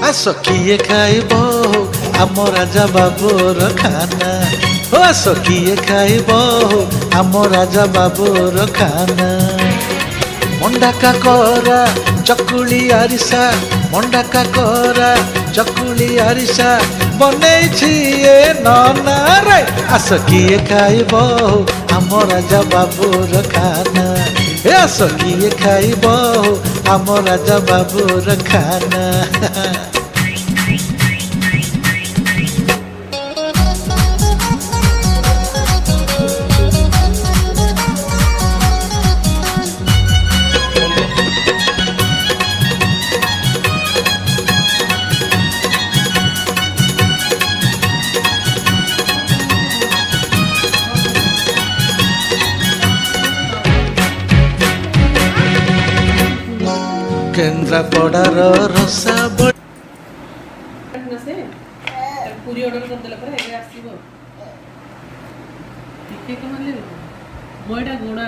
आस किए खाइब आम राजा बाबूर खाना ओ आस किए खाइब आम राजा बाबूर खाना मंडा काकरा चकुली आरिसा मंडा काकरा चकुली आरिसा बनैछि ए नना रे आस किए खाइब आम राजा बाबूर खाना ए आस किए खाइब आम राजा बाबूर खाना केन्द्रापड़ार रसा से पूरी ऑर्डर कर देला पर एबे आसीबो ठीक है कमले मोइडा गोड़ा